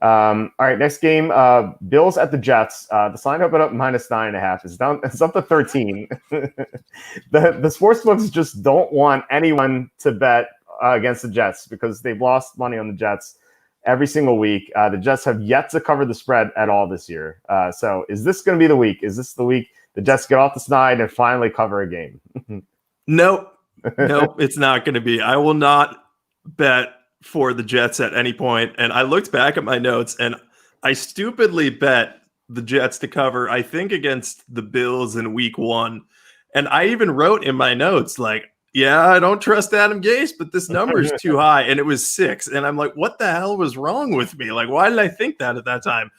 All right, next game, Bills at the Jets. The line opened up -9.5. It's up to 13. The sports books just don't want anyone to bet against the Jets because they've lost money on the Jets every single week. The Jets have yet to cover the spread at all this year. So is this going to be the week? Is this the week the Jets get off the snide and finally cover a game? Nope, it's not going to be. I will not bet for the Jets at any point. And I looked back at my notes and I stupidly bet the Jets to cover, I think, against the Bills in week 1. And I even wrote in my notes, like, yeah, I don't trust Adam Gase, but this number is too high. And it was 6. And I'm like, what the hell was wrong with me? Like, why did I think that at that time?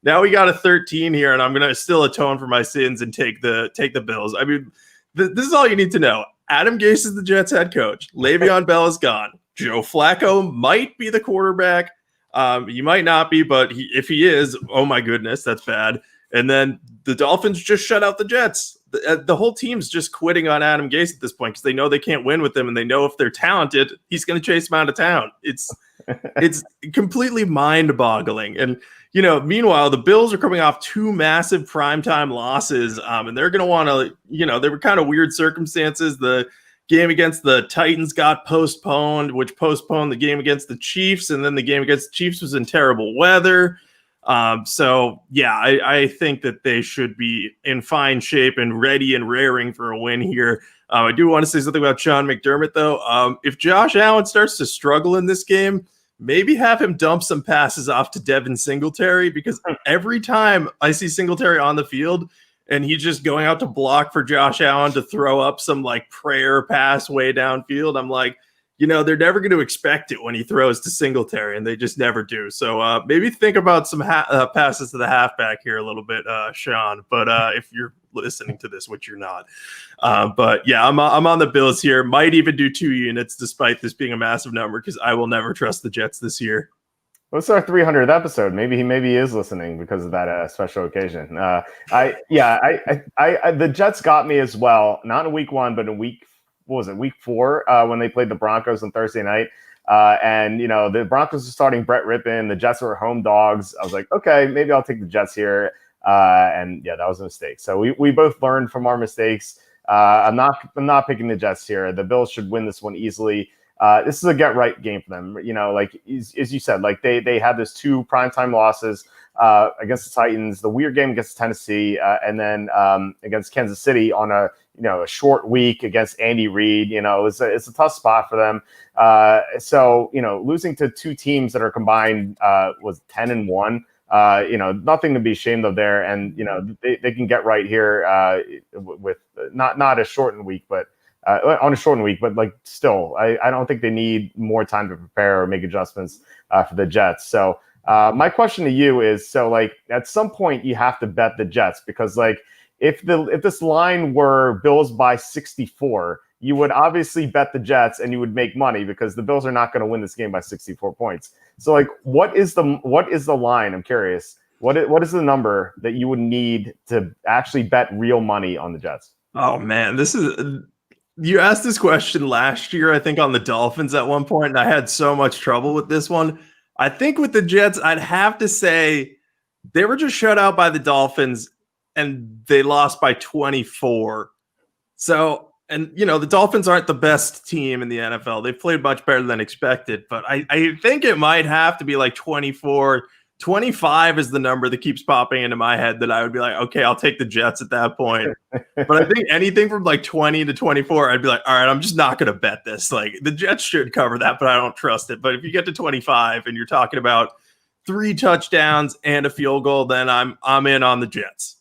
Now we got a 13 here, and I'm going to still atone for my sins and take the Bills. I mean, this is all you need to know. Adam Gase is the Jets head coach. Le'Veon Bell is gone. Joe Flacco might be the quarterback. You might not be, but if he is, oh my goodness, that's bad. And then the Dolphins just shut out the Jets. The whole team's just quitting on Adam Gase at this point because they know they can't win with him, and they know if they're talented, he's going to chase them out of town. It's completely mind-boggling. And meanwhile, the Bills are coming off 2 massive primetime losses, and they're going to want to, they were kind of weird circumstances. The game against the Titans got postponed, which postponed the game against the Chiefs, and then the game against the Chiefs was in terrible weather. So yeah, I think that they should be in fine shape and ready and raring for a win here. I do want to say something about Sean McDermott, though. If Josh Allen starts to struggle in this game, maybe have him dump some passes off to Devin Singletary, because every time I see Singletary on the field and he's just going out to block for Josh Allen to throw up some like prayer pass way downfield, I'm like, they're never going to expect it when he throws to Singletary, and they just never do. So maybe think about some passes to the halfback here a little bit, Sean. But if you're listening to this, which you're not. But yeah, I'm on the Bills here. Might even do 2 units despite this being a massive number, because I will never trust the Jets this year. Well, it's our 300th episode. Maybe he is listening because of that special occasion. The Jets got me as well. Not in week 1, but in week 4 when they played the Broncos on Thursday night. And the Broncos are starting Brett Rippon. The Jets were home dogs. I was like, okay, maybe I'll take the Jets here. And yeah, that was a mistake. So we both learned from our mistakes. I'm not picking the Jets here. The Bills should win this one easily. This is a get right game for them. Like as you said, like they had those 2 primetime losses against the Titans, the weird game against Tennessee, and then against Kansas City on a short week against Andy Reid. It's a tough spot for them. So losing to 2 teams that are combined was 10-1. Nothing to be ashamed of there, and they can get right here with not a shortened week, but. On a shortened week, but like still, I don't think they need more time to prepare or make adjustments for the Jets. So my question to you is, so like at some point you have to bet the Jets, because like if this line were Bills by 64, you would obviously bet the Jets and you would make money because the Bills are not going to win this game by 64 points. So like what is the line? I'm curious. What is the number that you would need to actually bet real money on the Jets? Oh man, you asked this question last year, I think, on the Dolphins at one point, and I had so much trouble with this one. I think with the Jets, I'd have to say they were just shut out by the Dolphins, and they lost by 24. So, and the Dolphins aren't the best team in the NFL. They've played much better than expected, but I think it might have to be like 24. 25 is the number that keeps popping into my head that I would be like, okay, I'll take the Jets at that point. But I think anything from like 20 to 24, I'd be like, all right, I'm just not going to bet this. Like the Jets should cover that, but I don't trust it. But if you get to 25 and you're talking about 3 touchdowns and a field goal, then I'm in on the Jets.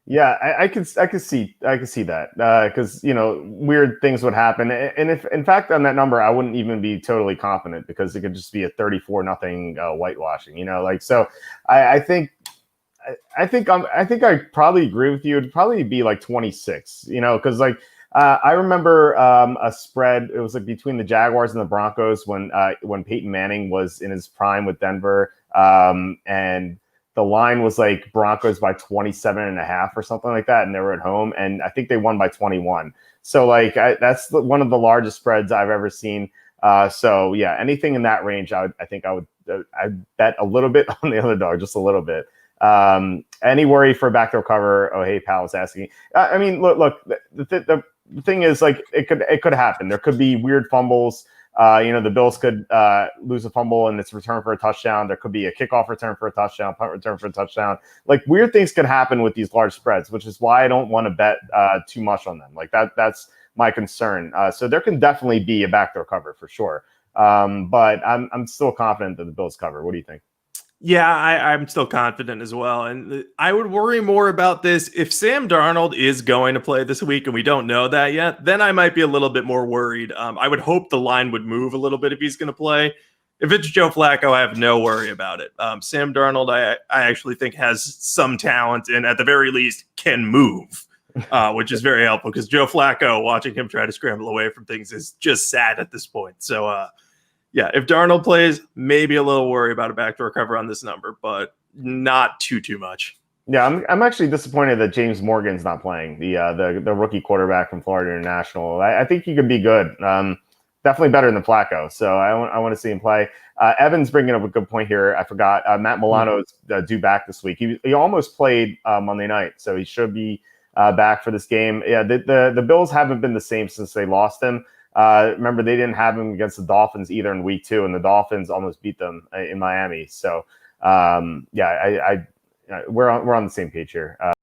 Yeah, I can see that because weird things would happen, and if in fact on that number I wouldn't even be totally confident because it could just be a 34-0 whitewashing. So I think I probably agree with you. It'd probably be like 26. Because like I remember a spread. It was like between the Jaguars and the Broncos when Peyton Manning was in his prime with Denver, and the line was like Broncos by 27.5 or something like that. And they were at home, and I think they won by 21. So like that's one of the largest spreads I've ever seen. So yeah, anything in that range, I would bet a little bit on the underdog, just a little bit. Any worry for a backdoor cover? Oh, hey, pal is asking. I mean, look. The thing is, like, it could happen. There could be weird fumbles. The Bills could lose a fumble and it's return for a touchdown. There could be a kickoff return for a touchdown, punt return for a touchdown. Like, weird things could happen with these large spreads, which is why I don't want to bet too much on them. Like that's my concern. So there can definitely be a backdoor cover for sure. But I'm still confident that the Bills cover. What do you think? Yeah, I'm still confident as well. And I would worry more about this if Sam Darnold is going to play this week and we don't know that yet, then I might be a little bit more worried. I would hope the line would move a little bit if he's going to play. If it's Joe Flacco, I have no worry about it. Sam Darnold, I actually think has some talent and at the very least can move, which is very helpful because Joe Flacco, watching him try to scramble away from things is just sad at this point. So, yeah, if Darnold plays, maybe a little worry about a backdoor cover on this number, but not too much. Yeah, I'm actually disappointed that James Morgan's not playing, the rookie quarterback from Florida International. I think he could be good. Definitely better than Flacco. So I want to see him play. Evan's bringing up a good point here. I forgot. Matt Milano's due back this week. He almost played Monday night, so he should be back for this game. Yeah, the Bills haven't been the same since they lost him. Remember, they didn't have him against the Dolphins either in week 2, and the Dolphins almost beat them in Miami. So, yeah, we're on the same page here.